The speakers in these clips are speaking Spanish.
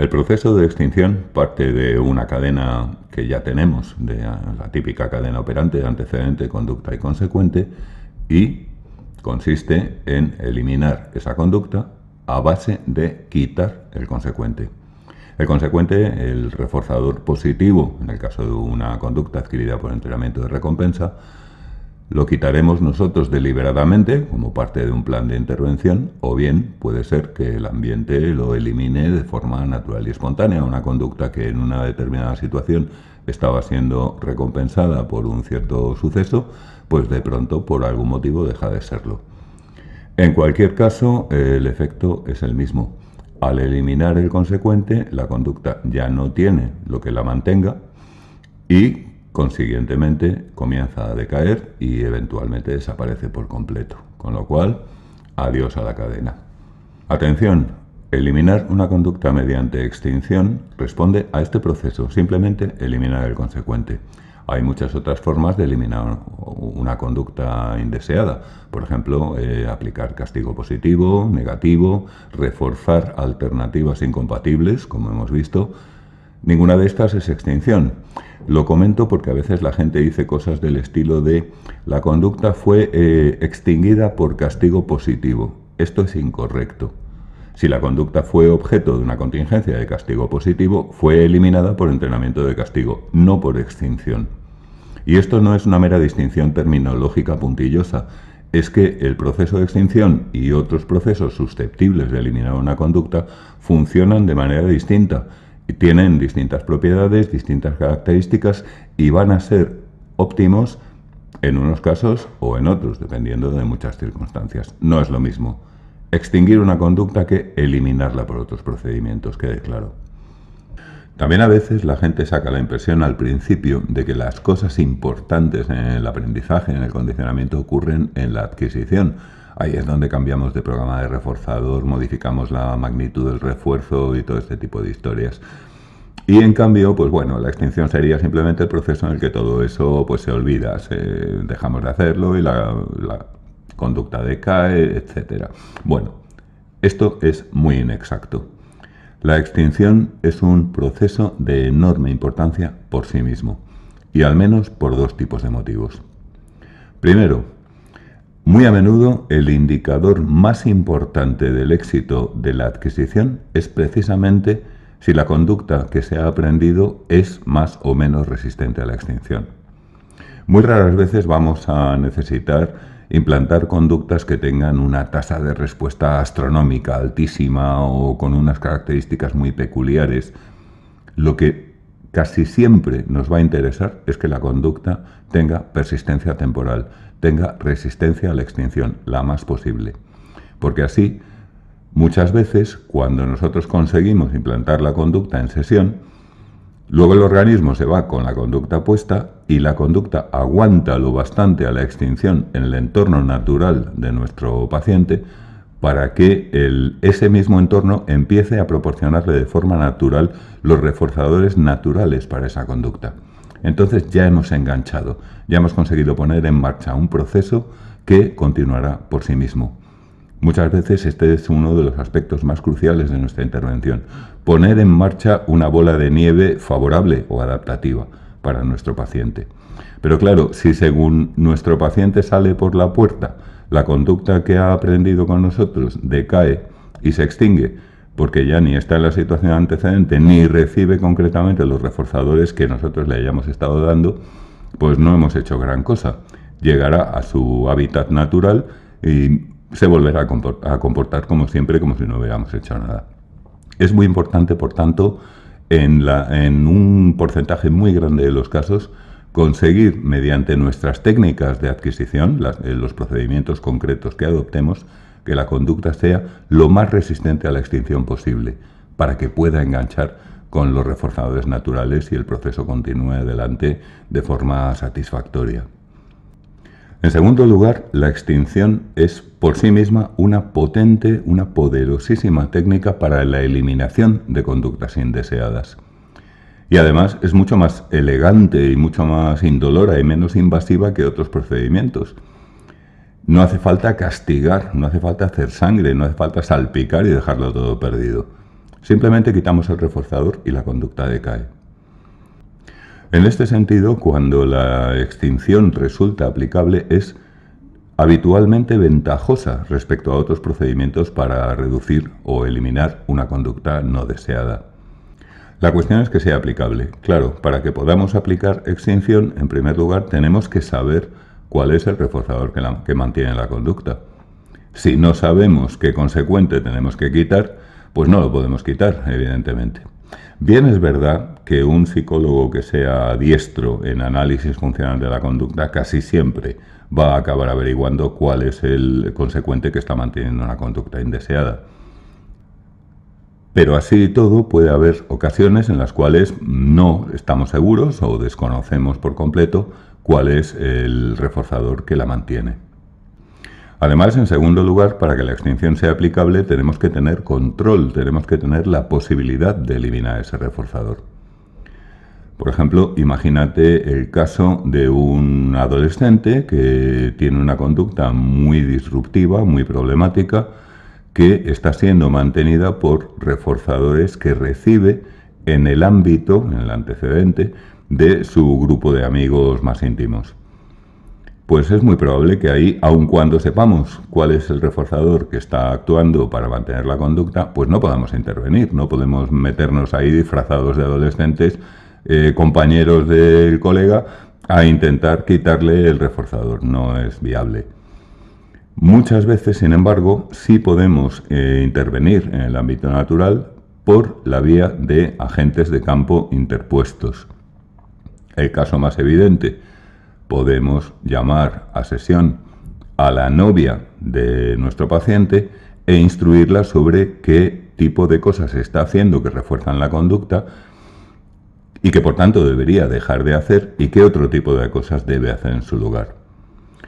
El proceso de extinción parte de una cadena que ya tenemos, de la típica cadena operante, antecedente, conducta y consecuente, y consiste en eliminar esa conducta a base de quitar el consecuente. El consecuente, el reforzador positivo, en el caso de una conducta adquirida por entrenamiento de recompensa, lo quitaremos nosotros deliberadamente como parte de un plan de intervención, o bien puede ser que el ambiente lo elimine de forma natural y espontánea. Una conducta que en una determinada situación estaba siendo recompensada por un cierto suceso, pues de pronto por algún motivo deja de serlo. En cualquier caso, el efecto es el mismo. Al eliminar el consecuente, la conducta ya no tiene lo que la mantenga y consiguientemente comienza a decaer y eventualmente desaparece por completo. Con lo cual, adiós a la cadena. Atención, eliminar una conducta mediante extinción responde a este proceso, simplemente eliminar el consecuente. Hay muchas otras formas de eliminar una conducta indeseada. Por ejemplo, aplicar castigo positivo, negativo, reforzar alternativas incompatibles, como hemos visto. Ninguna de estas es extinción. Lo comento porque a veces la gente dice cosas del estilo de la conducta fue extinguida por castigo positivo. Esto es incorrecto. Si la conducta fue objeto de una contingencia de castigo positivo, fue eliminada por entrenamiento de castigo, no por extinción. Y esto no es una mera distinción terminológica puntillosa, es que el proceso de extinción y otros procesos susceptibles de eliminar una conducta funcionan de manera distinta. Tienen distintas propiedades, distintas características y van a ser óptimos en unos casos o en otros, dependiendo de muchas circunstancias. No es lo mismo extinguir una conducta que eliminarla por otros procedimientos, quede claro. También a veces la gente saca la impresión al principio de que las cosas importantes en el aprendizaje, en el condicionamiento, ocurren en la adquisición. Ahí es donde cambiamos de programa de reforzador, modificamos la magnitud del refuerzo y todo este tipo de historias. Y en cambio, pues bueno, la extinción sería simplemente el proceso en el que todo eso pues se olvida, dejamos de hacerlo y la conducta decae, etc. Bueno, esto es muy inexacto. La extinción es un proceso de enorme importancia por sí mismo, y al menos por dos tipos de motivos. Primero, muy a menudo el indicador más importante del éxito de la adquisición es precisamente si la conducta que se ha aprendido es más o menos resistente a la extinción. Muy raras veces vamos a necesitar implantar conductas que tengan una tasa de respuesta astronómica altísima o con unas características muy peculiares. Lo que casi siempre nos va a interesar es que la conducta tenga persistencia temporal, tenga resistencia a la extinción, la más posible. Porque así, muchas veces, cuando nosotros conseguimos implantar la conducta en sesión, luego el organismo se va con la conducta puesta y la conducta aguanta lo bastante a la extinción en el entorno natural de nuestro paciente para que ese mismo entorno empiece a proporcionarle de forma natural los reforzadores naturales para esa conducta. Entonces ya hemos enganchado, ya hemos conseguido poner en marcha un proceso que continuará por sí mismo. Muchas veces este es uno de los aspectos más cruciales de nuestra intervención, poner en marcha una bola de nieve favorable o adaptativa para nuestro paciente. Pero claro, si según nuestro paciente sale por la puerta, la conducta que ha aprendido con nosotros decae y se extingue, porque ya ni está en la situación antecedente, ni recibe concretamente los reforzadores que nosotros le hayamos estado dando, pues no hemos hecho gran cosa. Llegará a su hábitat natural y se volverá a comportar como siempre, como si no hubiéramos hecho nada. Es muy importante, por tanto, en un porcentaje muy grande de los casos, conseguir mediante nuestras técnicas de adquisición, los procedimientos concretos que adoptemos, que la conducta sea lo más resistente a la extinción posible, para que pueda enganchar con los reforzadores naturales y el proceso continúe adelante de forma satisfactoria. En segundo lugar, la extinción es por sí misma una potente, una poderosísima técnica para la eliminación de conductas indeseadas. Y además es mucho más elegante y mucho más indolora y menos invasiva que otros procedimientos. No hace falta castigar, no hace falta hacer sangre, no hace falta salpicar y dejarlo todo perdido. Simplemente quitamos el reforzador y la conducta decae. En este sentido, cuando la extinción resulta aplicable, es habitualmente ventajosa respecto a otros procedimientos para reducir o eliminar una conducta no deseada. La cuestión es que sea aplicable. Claro, para que podamos aplicar extinción, en primer lugar, tenemos que saber cuál es el reforzador que mantiene la conducta. Si no sabemos qué consecuente tenemos que quitar, pues no lo podemos quitar, evidentemente. Bien es verdad que un psicólogo que sea diestro en análisis funcional de la conducta casi siempre va a acabar averiguando cuál es el consecuente que está manteniendo una conducta indeseada. Pero así y todo, puede haber ocasiones en las cuales no estamos seguros o desconocemos por completo cuál es el reforzador que la mantiene. Además, en segundo lugar, para que la extinción sea aplicable tenemos que tener control, tenemos que tener la posibilidad de eliminar ese reforzador. Por ejemplo, imagínate el caso de un adolescente que tiene una conducta muy disruptiva, muy problemática, que está siendo mantenida por reforzadores que recibe en el ámbito, en el antecedente, de su grupo de amigos más íntimos. Pues es muy probable que ahí, aun cuando sepamos cuál es el reforzador que está actuando para mantener la conducta, pues no podamos intervenir, no podemos meternos ahí disfrazados de adolescentes, compañeros del colega, a intentar quitarle el reforzador. No es viable. Muchas veces, sin embargo, sí podemos intervenir en el ámbito natural por la vía de agentes de campo interpuestos. El caso más evidente: podemos llamar a sesión a la novia de nuestro paciente e instruirla sobre qué tipo de cosas está haciendo que refuerzan la conducta y que por tanto debería dejar de hacer y qué otro tipo de cosas debe hacer en su lugar.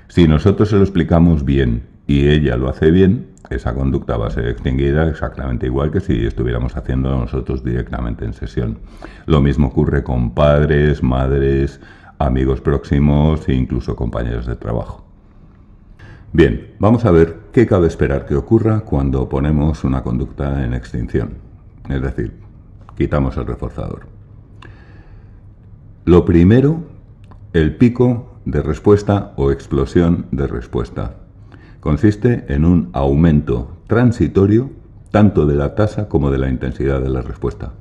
Si nosotros se lo explicamos bien y ella lo hace bien, esa conducta va a ser extinguida exactamente igual que si estuviéramos haciéndolo nosotros directamente en sesión. Lo mismo ocurre con padres, madres, amigos próximos e incluso compañeros de trabajo. Bien, vamos a ver qué cabe esperar que ocurra cuando ponemos una conducta en extinción. Es decir, quitamos el reforzador. Lo primero, el pico de respuesta o explosión de respuesta. Consiste en un aumento transitorio tanto de la tasa como de la intensidad de la respuesta.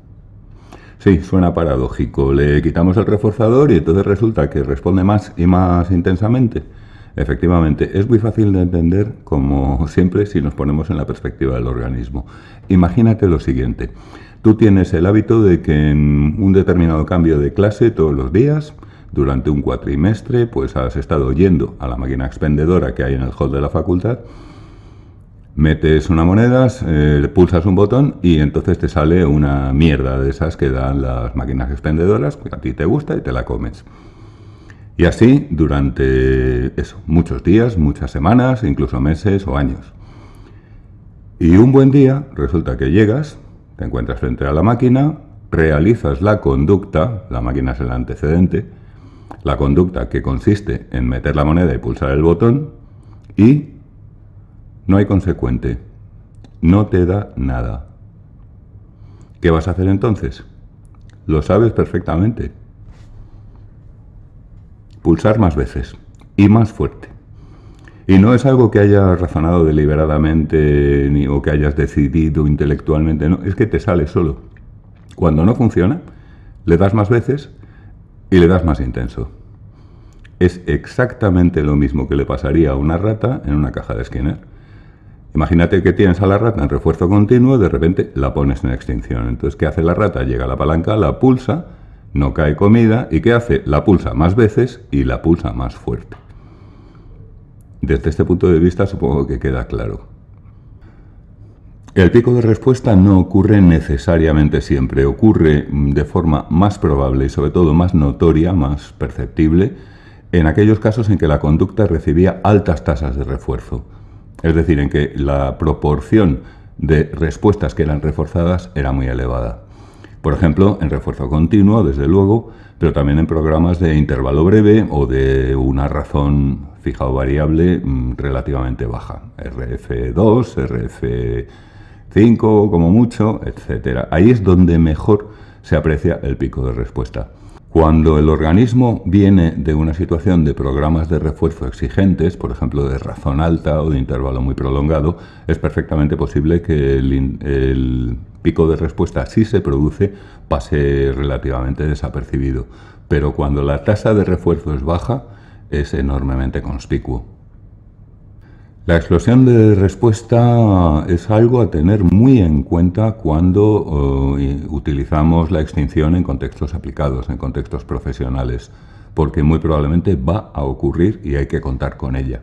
Sí, suena paradójico. Le quitamos el reforzador y entonces resulta que responde más y más intensamente. Efectivamente, es muy fácil de entender, como siempre, si nos ponemos en la perspectiva del organismo. Imagínate lo siguiente. Tú tienes el hábito de que en un determinado cambio de clase todos los días, durante un cuatrimestre, pues has estado yendo a la máquina expendedora que hay en el hall de la facultad, metes una moneda, pulsas un botón y entonces te sale una mierda de esas que dan las máquinas expendedoras, que a ti te gusta y te la comes. Y así durante muchos días, muchas semanas, incluso meses o años. Y un buen día resulta que llegas, te encuentras frente a la máquina, realizas la conducta, la máquina es el antecedente, la conducta que consiste en meter la moneda y pulsar el botón y no hay consecuente, no te da nada. ¿Qué vas a hacer entonces? Lo sabes perfectamente. Pulsar más veces y más fuerte. Y no es algo que hayas razonado deliberadamente o que hayas decidido intelectualmente, no, es que te sale solo. Cuando no funciona, le das más veces y le das más intenso. Es exactamente lo mismo que le pasaría a una rata en una caja de Skinner. Imagínate que tienes a la rata en refuerzo continuo, de repente la pones en extinción. Entonces, ¿qué hace la rata? Llega a la palanca, la pulsa, no cae comida, ¿y qué hace? La pulsa más veces y la pulsa más fuerte. Desde este punto de vista supongo que queda claro. El pico de respuesta no ocurre necesariamente siempre, ocurre de forma más probable y sobre todo más notoria, más perceptible, en aquellos casos en que la conducta recibía altas tasas de refuerzo. Es decir, en que la proporción de respuestas que eran reforzadas era muy elevada. Por ejemplo, en refuerzo continuo, desde luego, pero también en programas de intervalo breve o de una razón fija o variable relativamente baja. RF2, 5 como mucho, etcétera. Ahí es donde mejor se aprecia el pico de respuesta. Cuando el organismo viene de una situación de programas de refuerzo exigentes, por ejemplo de razón alta o de intervalo muy prolongado, es perfectamente posible que el pico de respuesta, si se produce, pase relativamente desapercibido. Pero cuando la tasa de refuerzo es baja, es enormemente conspicuo. La explosión de respuesta es algo a tener muy en cuenta cuando utilizamos la extinción en contextos aplicados, en contextos profesionales, porque muy probablemente va a ocurrir y hay que contar con ella.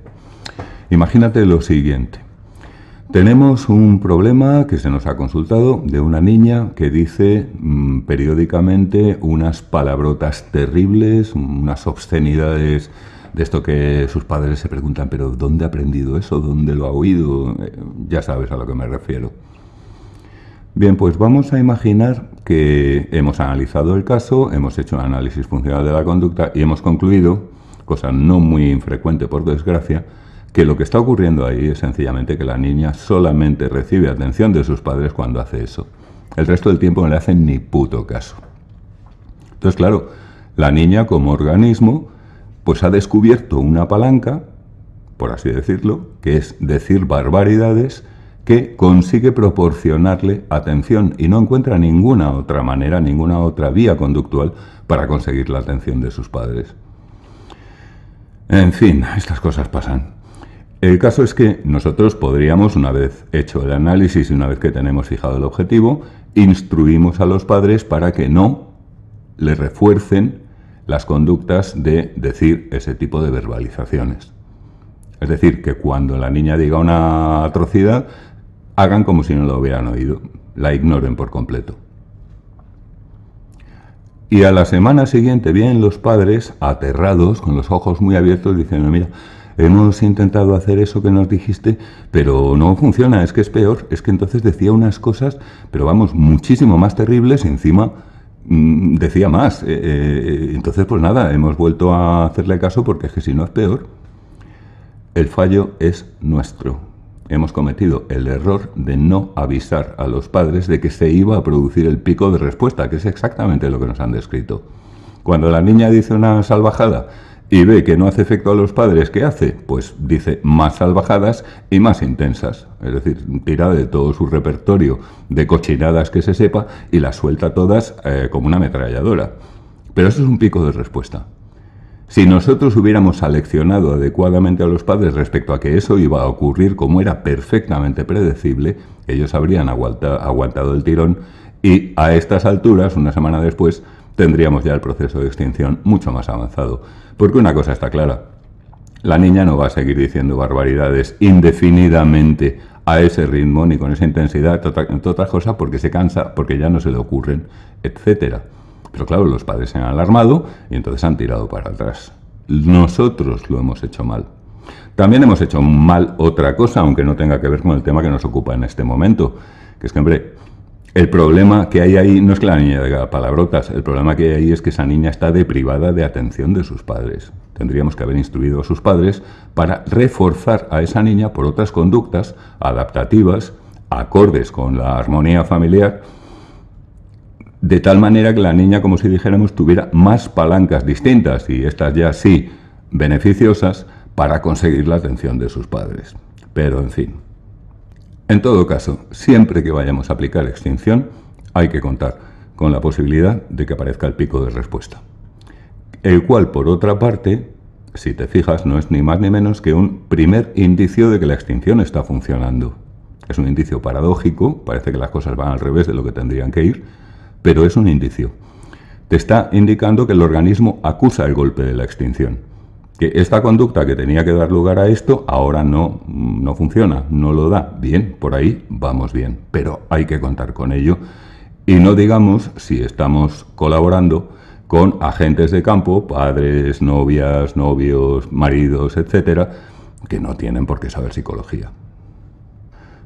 Imagínate lo siguiente. Tenemos un problema que se nos ha consultado de una niña que dice periódicamente unas palabrotas terribles, unas obscenidades de esto que sus padres se preguntan, pero ¿dónde ha aprendido eso? ¿Dónde lo ha oído? Ya sabes a lo que me refiero. Bien, pues vamos a imaginar que hemos analizado el caso, hemos hecho un análisis funcional de la conducta y hemos concluido, cosa no muy infrecuente por desgracia, que lo que está ocurriendo ahí es sencillamente que la niña solamente recibe atención de sus padres cuando hace eso. El resto del tiempo no le hacen ni puto caso. Entonces, claro, la niña como organismo pues ha descubierto una palanca, por así decirlo, que es decir barbaridades, que consigue proporcionarle atención y no encuentra ninguna otra manera, ninguna otra vía conductual para conseguir la atención de sus padres. En fin, estas cosas pasan. El caso es que nosotros podríamos, una vez hecho el análisis y una vez que tenemos fijado el objetivo, instruimos a los padres para que no le refuercen las conductas de decir ese tipo de verbalizaciones. Es decir, que cuando la niña diga una atrocidad, hagan como si no lo hubieran oído, la ignoren por completo. Y a la semana siguiente vienen los padres aterrados, con los ojos muy abiertos, diciendo, mira, hemos intentado hacer eso que nos dijiste, pero no funciona, es que es peor, es que entonces decía unas cosas, pero vamos, muchísimo más terribles, encima decía más. Entonces, pues nada, hemos vuelto a hacerle caso porque es que si no es peor. El fallo es nuestro. Hemos cometido el error de no avisar a los padres de que se iba a producir el pico de respuesta, que es exactamente lo que nos han descrito. Cuando la niña dice una salvajada y ve que no hace efecto a los padres, ¿qué hace? Pues dice más salvajadas y más intensas. Es decir, tira de todo su repertorio de cochinadas que se sepa y las suelta todas como una ametralladora. Pero eso es un pico de respuesta. Si nosotros hubiéramos seleccionado adecuadamente a los padres respecto a que eso iba a ocurrir como era perfectamente predecible, ellos habrían aguantado el tirón y a estas alturas, una semana después, tendríamos ya el proceso de extinción mucho más avanzado. Porque una cosa está clara, la niña no va a seguir diciendo barbaridades indefinidamente a ese ritmo ni con esa intensidad, entre otras cosas porque se cansa, porque ya no se le ocurren, etcétera. Pero claro, los padres se han alarmado y entonces han tirado para atrás. Nosotros lo hemos hecho mal. También hemos hecho mal otra cosa, aunque no tenga que ver con el tema que nos ocupa en este momento, que es que, hombre, el problema que hay ahí no es que la niña diga palabrotas, el problema que hay ahí es que esa niña está deprivada de atención de sus padres. Tendríamos que haber instruido a sus padres para reforzar a esa niña por otras conductas adaptativas, acordes con la armonía familiar, de tal manera que la niña, como si dijéramos, tuviera más palancas distintas, y estas ya sí beneficiosas, para conseguir la atención de sus padres. Pero, en fin. En todo caso, siempre que vayamos a aplicar extinción, hay que contar con la posibilidad de que aparezca el pico de respuesta. El cual, por otra parte, si te fijas, no es ni más ni menos que un primer indicio de que la extinción está funcionando. Es un indicio paradójico, parece que las cosas van al revés de lo que tendrían que ir, pero es un indicio. Te está indicando que el organismo acusa el golpe de la extinción. Que esta conducta que tenía que dar lugar a esto, ahora no funciona, no lo da. Bien, por ahí vamos bien, pero hay que contar con ello. Y no digamos si estamos colaborando con agentes de campo, padres, novias, novios, maridos, etcétera, que no tienen por qué saber psicología.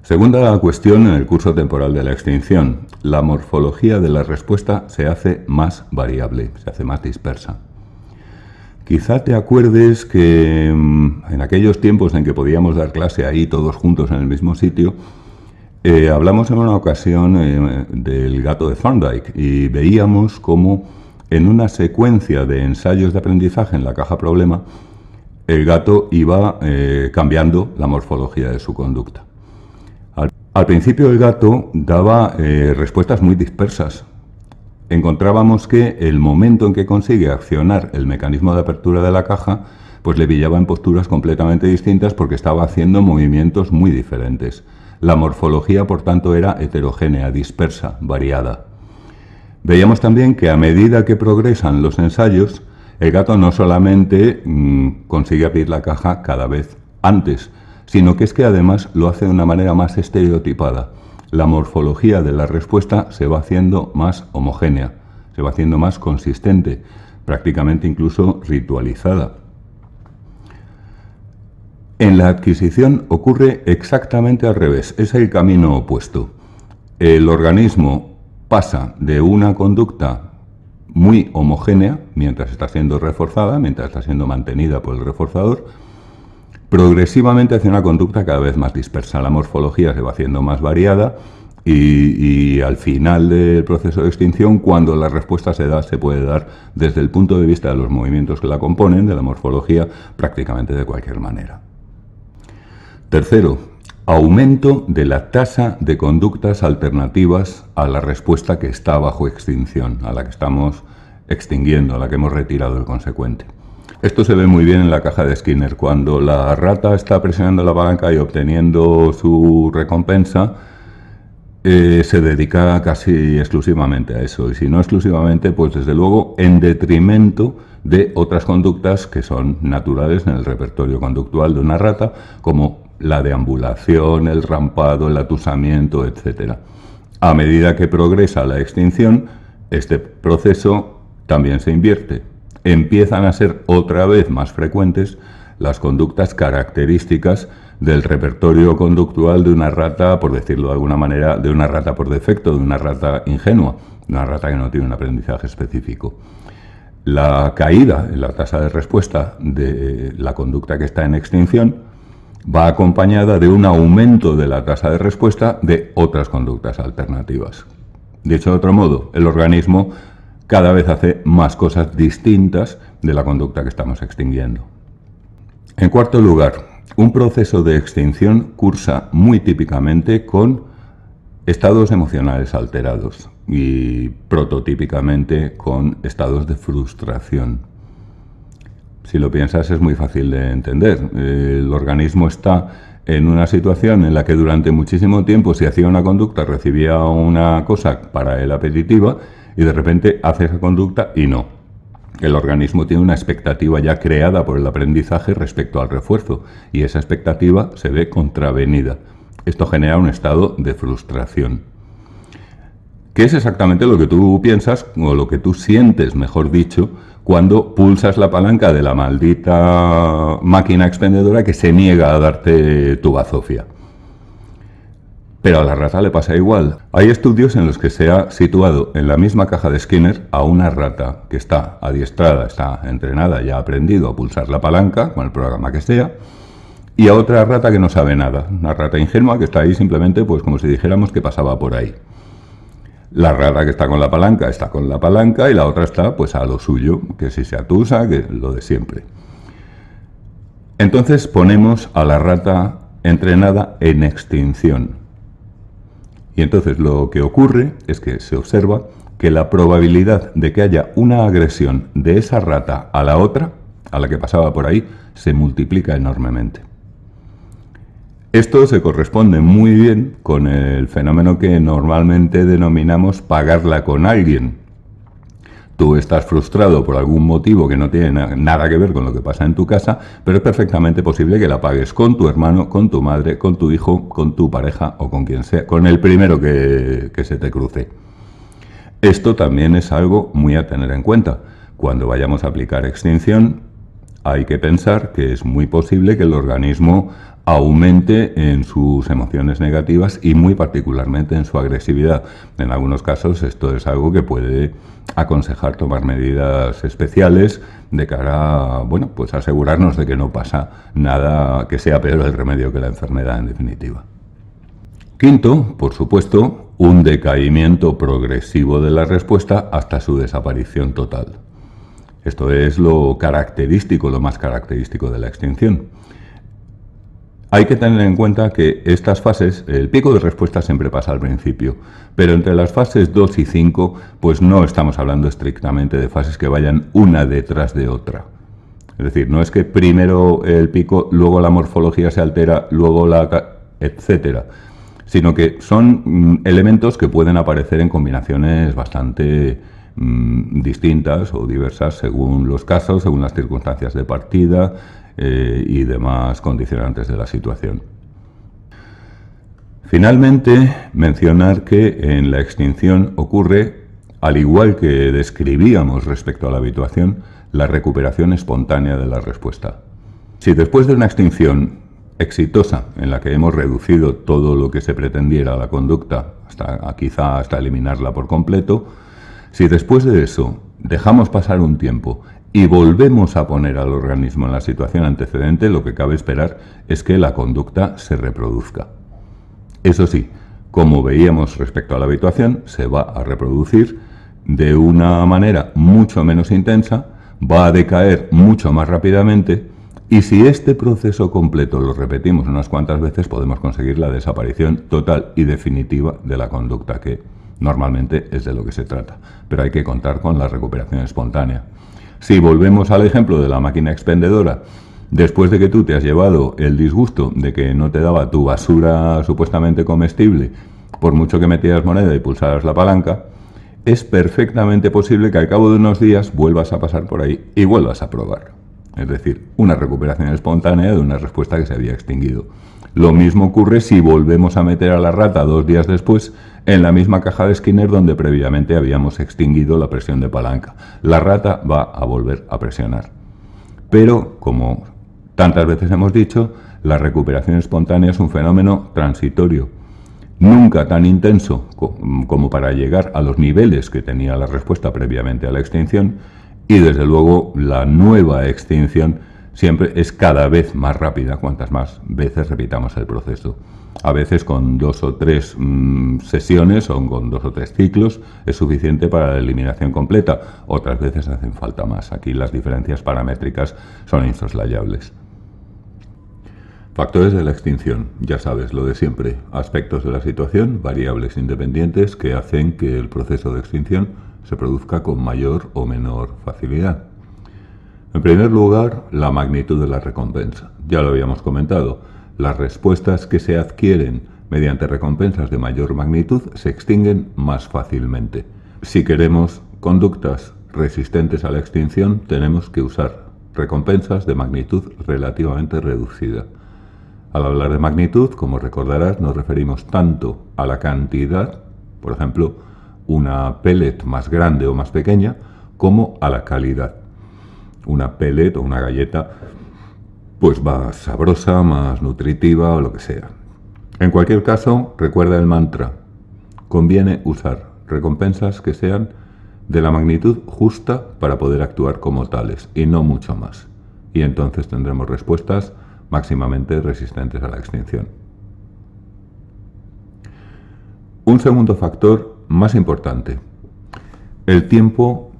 Segunda cuestión en el curso temporal de la extinción. La morfología de la respuesta se hace más variable, se hace más dispersa. Quizá te acuerdes que en aquellos tiempos en que podíamos dar clase ahí todos juntos en el mismo sitio, Hablamos en una ocasión del gato de Thorndike y veíamos cómo en una secuencia de ensayos de aprendizaje en la caja problema el gato iba cambiando la morfología de su conducta. Al principio el gato daba respuestas muy dispersas. Encontrábamos que el momento en que consigue accionar el mecanismo de apertura de la caja, pues le pillaba en posturas completamente distintas porque estaba haciendo movimientos muy diferentes. La morfología, por tanto, era heterogénea, dispersa, variada. Veíamos también que a medida que progresan los ensayos, el gato no solamente consigue abrir la caja cada vez antes, sino que es que además lo hace de una manera más estereotipada. La morfología de la respuesta se va haciendo más homogénea, se va haciendo más consistente, prácticamente incluso ritualizada. En la adquisición ocurre exactamente al revés, es el camino opuesto. El organismo pasa de una conducta muy homogénea, mientras está siendo reforzada, mientras está siendo mantenida por el reforzador, progresivamente hacia una conducta cada vez más dispersa. La morfología se va haciendo más variada y al final del proceso de extinción, cuando la respuesta se puede dar desde el punto de vista de los movimientos que la componen, de la morfología, prácticamente de cualquier manera. Tercero, aumento de la tasa de conductas alternativas a la respuesta que está bajo extinción, a la que estamos extinguiendo, a la que hemos retirado el consecuente. Esto se ve muy bien en la caja de Skinner. Cuando la rata está presionando la palanca y obteniendo su recompensa, se dedica casi exclusivamente a eso. Y si no exclusivamente, pues desde luego en detrimento de otras conductas que son naturales en el repertorio conductual de una rata, como la deambulación, el rampado, el atusamiento, etc. A medida que progresa la extinción, este proceso también se invierte. Empiezan a ser otra vez más frecuentes las conductas características del repertorio conductual de una rata, por decirlo de alguna manera, de una rata por defecto, de una rata ingenua, de una rata que no tiene un aprendizaje específico. La caída en la tasa de respuesta de la conducta que está en extinción va acompañada de un aumento de la tasa de respuesta de otras conductas alternativas. Dicho de otro modo, el organismo cada vez hace más cosas distintas de la conducta que estamos extinguiendo. En cuarto lugar, un proceso de extinción cursa muy típicamente con estados emocionales alterados y prototípicamente con estados de frustración. Si lo piensas, es muy fácil de entender. El organismo está en una situación en la que durante muchísimo tiempo, si hacía una conducta, recibía una cosa para él apetitiva y de repente hace esa conducta y no. El organismo tiene una expectativa ya creada por el aprendizaje respecto al refuerzo y esa expectativa se ve contravenida. Esto genera un estado de frustración. ¿Qué es exactamente lo que tú piensas o lo que tú sientes, mejor dicho, cuando pulsas la palanca de la maldita máquina expendedora que se niega a darte tu bazofia? Pero a la rata le pasa igual. Hay estudios en los que se ha situado en la misma caja de Skinner a una rata que está adiestrada, está entrenada, ya ha aprendido a pulsar la palanca con el programa que sea, y a otra rata que no sabe nada, una rata ingenua que está ahí simplemente pues como si dijéramos que pasaba por ahí. La rata que está con la palanca y la otra está pues a lo suyo, que si se atusa, que lo de siempre. Entonces ponemos a la rata entrenada en extinción. Y entonces lo que ocurre es que se observa que la probabilidad de que haya una agresión de esa rata a la otra, a la que pasaba por ahí, se multiplica enormemente. Esto se corresponde muy bien con el fenómeno que normalmente denominamos pagarla con alguien. Tú estás frustrado por algún motivo que no tiene nada que ver con lo que pasa en tu casa, pero es perfectamente posible que la pagues con tu hermano, con tu madre, con tu hijo, con tu pareja o con quien sea, con el primero que se te cruce. Esto también es algo muy a tener en cuenta. Cuando vayamos a aplicar extinción, hay que pensar que es muy posible que el organismo aumente en sus emociones negativas y muy particularmente en su agresividad. En algunos casos esto es algo que puede aconsejar tomar medidas especiales de cara a, bueno, pues asegurarnos de que no pasa nada que sea peor el remedio que la enfermedad en definitiva. Quinto, por supuesto, un decaimiento progresivo de la respuesta hasta su desaparición total. Esto es lo característico, lo más característico de la extinción. Hay que tener en cuenta que estas fases, el pico de respuesta siempre pasa al principio, pero entre las fases 2 y 5, pues no estamos hablando estrictamente de fases que vayan una detrás de otra. Es decir, no es que primero el pico, luego la morfología se altera, luego etcétera, sino que son elementos que pueden aparecer en combinaciones bastante distintas o diversas según los casos, según las circunstancias de partida, y demás condicionantes de la situación. Finalmente, mencionar que en la extinción ocurre, al igual que describíamos respecto a la habituación, la recuperación espontánea de la respuesta. Si después de una extinción exitosa, en la que hemos reducido todo lo que se pretendiera a la conducta, quizá hasta eliminarla por completo, si después de eso dejamos pasar un tiempo y volvemos a poner al organismo en la situación antecedente, lo que cabe esperar es que la conducta se reproduzca. Eso sí, como veíamos respecto a la habituación, se va a reproducir de una manera mucho menos intensa, va a decaer mucho más rápidamente, y si este proceso completo lo repetimos unas cuantas veces, podemos conseguir la desaparición total y definitiva de la conducta, que normalmente es de lo que se trata. Pero hay que contar con la recuperación espontánea. Si volvemos al ejemplo de la máquina expendedora, después de que tú te has llevado el disgusto de que no te daba tu basura supuestamente comestible, por mucho que metías moneda y pulsaras la palanca, es perfectamente posible que al cabo de unos días vuelvas a pasar por ahí y vuelvas a probar. Es decir, una recuperación espontánea de una respuesta que se había extinguido. Lo mismo ocurre si volvemos a meter a la rata 2 días después en la misma caja de Skinner donde previamente habíamos extinguido la presión de palanca. La rata va a volver a presionar. Pero, como tantas veces hemos dicho, la recuperación espontánea es un fenómeno transitorio, nunca tan intenso como para llegar a los niveles que tenía la respuesta previamente a la extinción, y desde luego la nueva extinción siempre es cada vez más rápida cuantas más veces repitamos el proceso. A veces con 2 o 3 sesiones o con 2 o 3 ciclos es suficiente para la eliminación completa. Otras veces hacen falta más. Aquí las diferencias paramétricas son insoslayables. Factores de la extinción. Ya sabes, lo de siempre. Aspectos de la situación, variables independientes que hacen que el proceso de extinción se produzca con mayor o menor facilidad. En primer lugar, la magnitud de la recompensa. Ya lo habíamos comentado. Las respuestas que se adquieren mediante recompensas de mayor magnitud se extinguen más fácilmente. Si queremos conductas resistentes a la extinción, tenemos que usar recompensas de magnitud relativamente reducida. Al hablar de magnitud, como recordarás, nos referimos tanto a la cantidad, por ejemplo, una pellet más grande o más pequeña, como a la calidad. Una pellet o una galleta pues más sabrosa, más nutritiva o lo que sea. En cualquier caso, recuerda el mantra. Conviene usar recompensas que sean de la magnitud justa para poder actuar como tales y no mucho más. Y entonces tendremos respuestas máximamente resistentes a la extinción. Un segundo factor más importante, el tiempo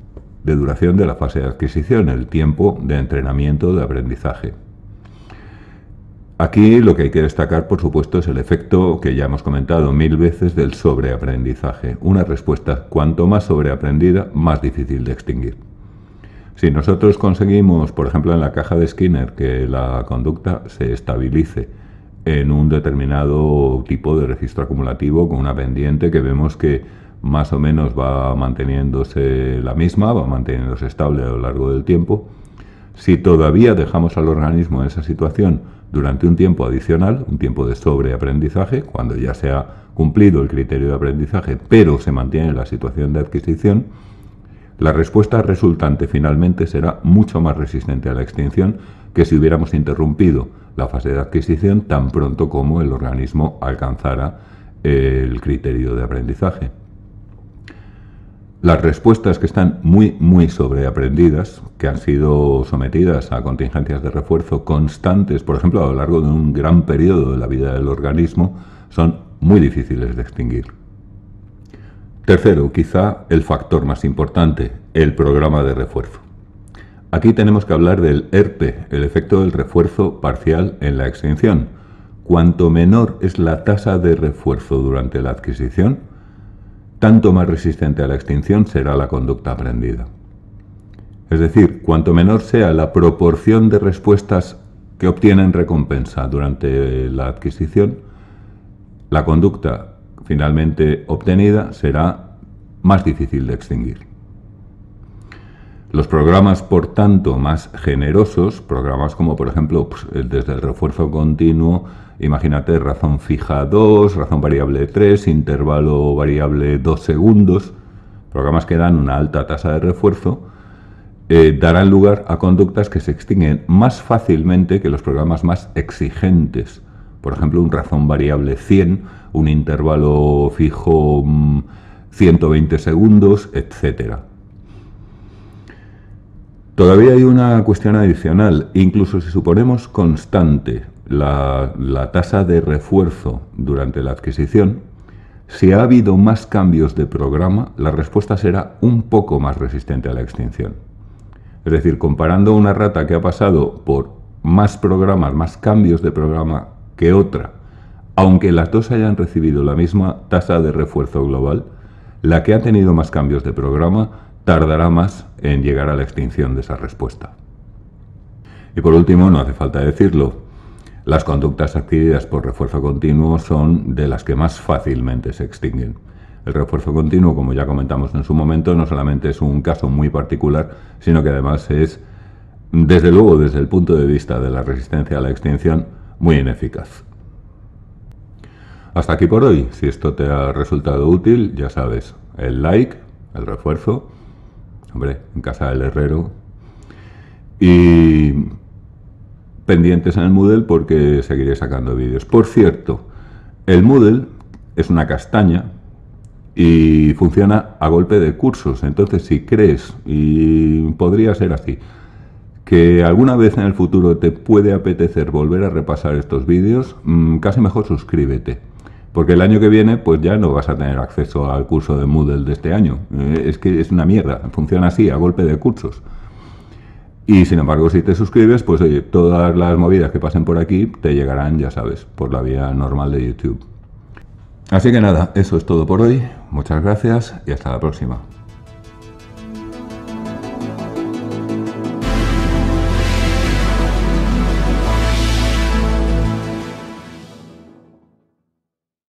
de duración de la fase de adquisición, el tiempo de entrenamiento de aprendizaje. Aquí lo que hay que destacar, por supuesto, es el efecto que ya hemos comentado 1000 veces del sobreaprendizaje. Una respuesta cuanto más sobreaprendida, más difícil de extinguir. Si nosotros conseguimos, por ejemplo, en la caja de Skinner, que la conducta se estabilice en un determinado tipo de registro acumulativo con una pendiente que vemos que más o menos va manteniéndose la misma, va manteniéndose estable a lo largo del tiempo, si todavía dejamos al organismo en esa situación durante un tiempo adicional, un tiempo de sobreaprendizaje, cuando ya se ha cumplido el criterio de aprendizaje, pero se mantiene la situación de adquisición, la respuesta resultante finalmente será mucho más resistente a la extinción que si hubiéramos interrumpido la fase de adquisición tan pronto como el organismo alcanzara el criterio de aprendizaje. Las respuestas que están muy sobreaprendidas, que han sido sometidas a contingencias de refuerzo constantes, por ejemplo, a lo largo de un gran periodo de la vida del organismo, son muy difíciles de extinguir. Tercero, quizá el factor más importante, el programa de refuerzo. Aquí tenemos que hablar del ERP, el efecto del refuerzo parcial en la extinción. Cuanto menor es la tasa de refuerzo durante la adquisición, tanto más resistente a la extinción será la conducta aprendida. Es decir, cuanto menor sea la proporción de respuestas que obtienen recompensa durante la adquisición, la conducta finalmente obtenida será más difícil de extinguir. Los programas, por tanto, más generosos, programas como por ejemplo desde el refuerzo continuo, imagínate razón fija 2, razón variable 3, intervalo variable 2 segundos, programas que dan una alta tasa de refuerzo, darán lugar a conductas que se extinguen más fácilmente que los programas más exigentes. Por ejemplo, un razón variable 100, un intervalo fijo 120 segundos, etc. Todavía hay una cuestión adicional. Incluso si suponemos constante la tasa de refuerzo durante la adquisición, si ha habido más cambios de programa, la respuesta será un poco más resistente a la extinción. Es decir, comparando una rata que ha pasado por más programas, más cambios de programa que otra, aunque las dos hayan recibido la misma tasa de refuerzo global, la que ha tenido más cambios de programa tardará más en llegar a la extinción de esa respuesta. Y por último, no hace falta decirlo, las conductas adquiridas por refuerzo continuo son de las que más fácilmente se extinguen. El refuerzo continuo, como ya comentamos en su momento, no solamente es un caso muy particular, sino que además es, desde luego, desde el punto de vista de la resistencia a la extinción, muy ineficaz. Hasta aquí por hoy. Si esto te ha resultado útil, ya sabes, el like, el refuerzo, hombre, en casa del herrero, y pendientes en el Moodle porque seguiré sacando vídeos. Por cierto, el Moodle es una castaña y funciona a golpe de cursos. Entonces, si crees, y podría ser así, que alguna vez en el futuro te puede apetecer volver a repasar estos vídeos, casi mejor suscríbete. Porque el año que viene, pues ya no vas a tener acceso al curso de Moodle de este año. Es que es una mierda, funciona así, a golpe de cursos. Y sin embargo, si te suscribes, pues oye, todas las movidas que pasen por aquí te llegarán, ya sabes, por la vía normal de YouTube. Así que nada, eso es todo por hoy. Muchas gracias y hasta la próxima.